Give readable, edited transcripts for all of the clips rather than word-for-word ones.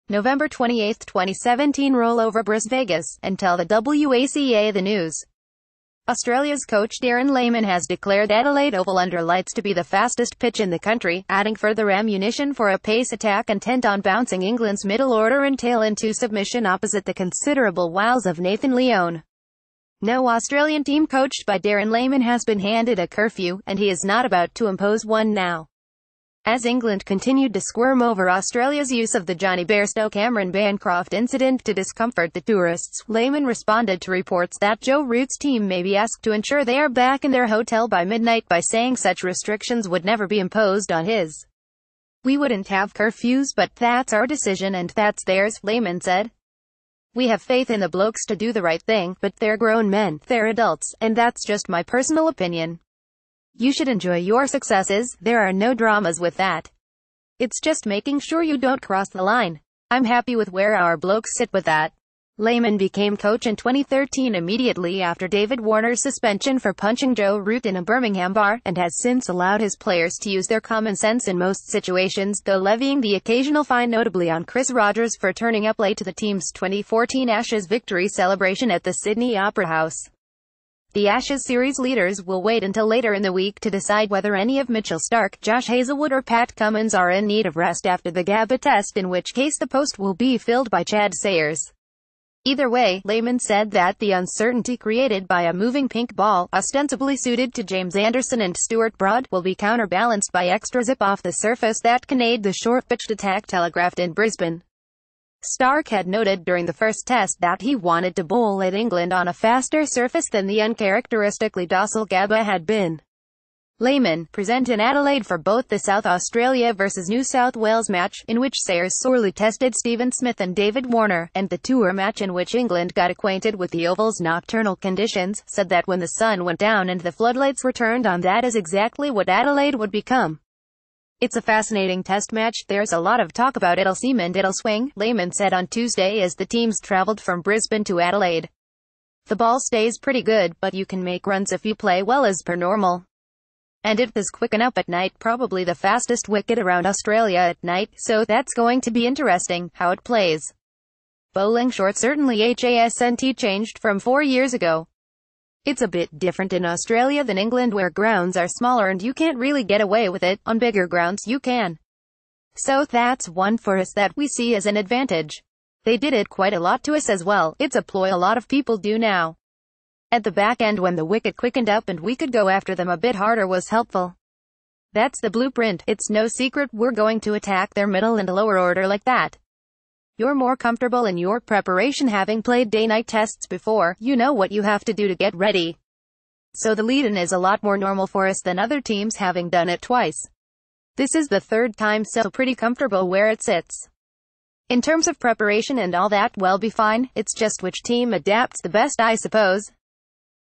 November 28, 2017 Rollover Bris Vegas, and tell the WACA the news. Australia's coach Darren Lehmann has declared Adelaide Oval under lights to be the fastest pitch in the country, adding further ammunition for a pace attack intent on bouncing England's middle order and tail into submission opposite the considerable wiles of Nathan Lyon. No Australian team coached by Darren Lehmann has been handed a curfew, and he is not about to impose one now. As England continued to squirm over Australia's use of the Jonny Bairstow-Cameron Bancroft incident to discomfort the tourists, Lehmann responded to reports that Joe Root's team may be asked to ensure they are back in their hotel by midnight by saying such restrictions would never be imposed on his. "We wouldn't have curfews, but that's our decision and that's theirs," Lehmann said. "We have faith in the blokes to do the right thing, but they're grown men, they're adults, and that's just my personal opinion. You should enjoy your successes, there are no dramas with that. It's just making sure you don't cross the line. I'm happy with where our blokes sit with that." Lehmann became coach in 2013 immediately after David Warner's suspension for punching Joe Root in a Birmingham bar, and has since allowed his players to use their common sense in most situations, though levying the occasional fine, notably on Chris Rogers for turning up late to the team's 2014 Ashes victory celebration at the Sydney Opera House. The Ashes series leaders will wait until later in the week to decide whether any of Mitchell Starc, Josh Hazlewood or Pat Cummins are in need of rest after the Gabba test, in which case the post will be filled by Chad Sayers. Either way, Lehmann said that the uncertainty created by a moving pink ball, ostensibly suited to James Anderson and Stuart Broad, will be counterbalanced by extra zip off the surface that can aid the short-pitched attack telegraphed in Brisbane. Starc had noted during the first test that he wanted to bowl at England on a faster surface than the uncharacteristically docile Gabba had been. Lehmann, present in Adelaide for both the South Australia vs New South Wales match, in which Sayers sorely tested Stephen Smith and David Warner, and the tour match in which England got acquainted with the Oval's nocturnal conditions, said that when the sun went down and the floodlights were turned on, that is exactly what Adelaide would become. "It's a fascinating test match, there's a lot of talk about it'll seam and it'll swing," Lehmann said on Tuesday as the teams travelled from Brisbane to Adelaide. "The ball stays pretty good, but you can make runs if you play well as per normal. And it is quick enough at night, probably the fastest wicket around Australia at night, so that's going to be interesting, how it plays. Bowling short certainly hasn't changed from 4 years ago. It's a bit different in Australia than England, where grounds are smaller and you can't really get away with it. On bigger grounds you can. So that's one for us that we see as an advantage. They did it quite a lot to us as well. It's a ploy a lot of people do now. At the back end, when the wicket quickened up and we could go after them a bit harder, was helpful. That's the blueprint. It's no secret we're going to attack their middle and lower order like that. You're more comfortable in your preparation having played day-night tests before, you know what you have to do to get ready. So the lead-in is a lot more normal for us than other teams having done it twice. This is the third time, so pretty comfortable where it sits. In terms of preparation and all that, we'll be fine, it's just which team adapts the best, I suppose."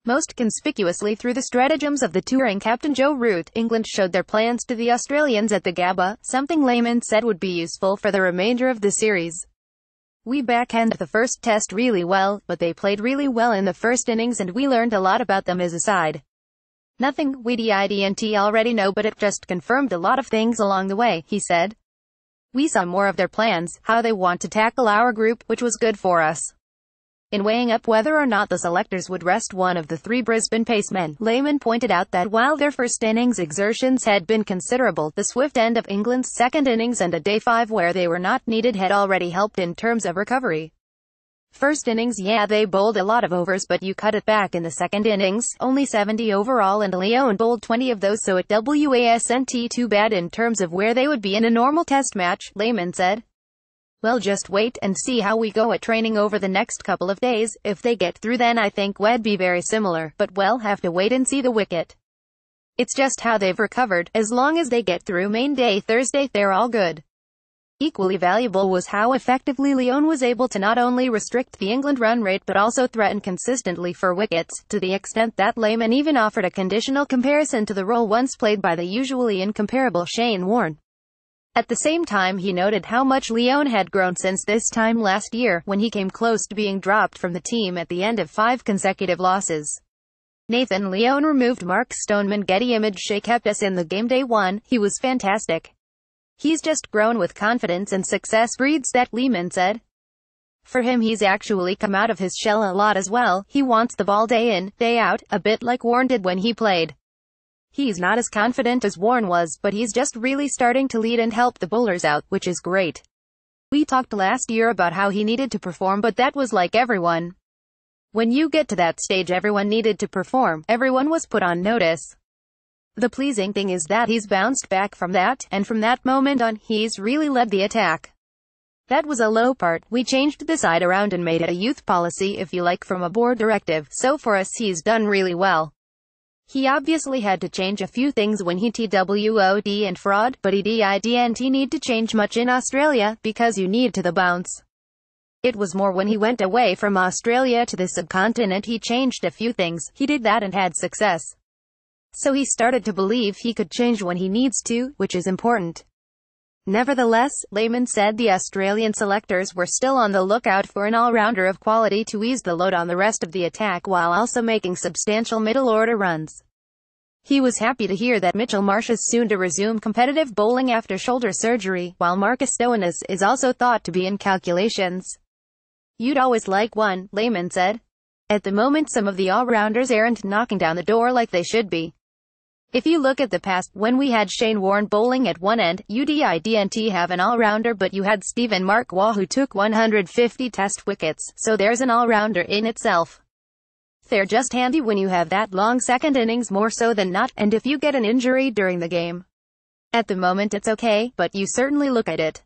Most conspicuously through the stratagems of the touring captain Joe Root, England showed their plans to the Australians at the Gabba, something Lehmann said would be useful for the remainder of the series. "We backhanded the first test really well, but they played really well in the first innings and we learned a lot about them as a side. Nothing we didn't already know, but it just confirmed a lot of things along the way," he said. "We saw more of their plans, how they want to tackle our group, which was good for us." In weighing up whether or not the selectors would rest one of the three Brisbane pacemen, Lehmann pointed out that while their first innings exertions had been considerable, the swift end of England's second innings and a day 5 where they were not needed had already helped in terms of recovery. "First innings, yeah, they bowled a lot of overs, but you cut it back in the second innings, only 70 overall, and Lyon bowled 20 of those, so it wasn't too bad in terms of where they would be in a normal test match," Lehmann said. "Well, just wait and see how we go at training over the next couple of days. If they get through, then I think we'd be very similar, but we'll have to wait and see the wicket. It's just how they've recovered. As long as they get through main day Thursday, they're all good." Equally valuable was how effectively Lyon was able to not only restrict the England run rate but also threaten consistently for wickets, to the extent that Lehmann even offered a conditional comparison to the role once played by the usually incomparable Shane Warne. At the same time, he noted how much Lyon had grown since this time last year, when he came close to being dropped from the team at the end of 5 consecutive losses. "Nathan Lyon removed Mark Stoneman. Getty image. Shea kept us in the game day 1, he was fantastic. He's just grown with confidence and success breeds that, Lehman said. For him, he's actually come out of his shell a lot as well. He wants the ball day in, day out, a bit like Warren did when he played. He's not as confident as Warren was, but he's just really starting to lead and help the bowlers out, which is great. We talked last year about how he needed to perform, but that was like everyone. When you get to that stage, everyone needed to perform. Everyone was put on notice. The pleasing thing is that he's bounced back from that, and from that moment on, he's really led the attack. That was a low part. We changed the side around and made it a youth policy, if you like, from a board directive. So for us, he's done really well. He obviously had to change a few things when he TWOD and fraud, but he didn't need to change much in Australia, because you need to the bounce. It was more when he went away from Australia to the subcontinent he changed a few things. He did that and had success. So he started to believe he could change when he needs to, which is important. Nevertheless, Lehman said the Australian selectors were still on the lookout for an all-rounder of quality to ease the load on the rest of the attack while also making substantial middle-order runs. He was happy to hear that Mitchell Marsh is soon to resume competitive bowling after shoulder surgery, while Marcus Stoinis is also thought to be in calculations. You'd always like one, Lehman said. At the moment, some of the all-rounders aren't knocking down the door like they should be. If you look at the past, when we had Shane Warne bowling at one end, you didn't have an all-rounder, but you had Stephen Marquardt who took 150 test wickets, so there's an all-rounder in itself. They're just handy when you have that long second innings more so than not, and if you get an injury during the game. At the moment it's okay, but you certainly look at it.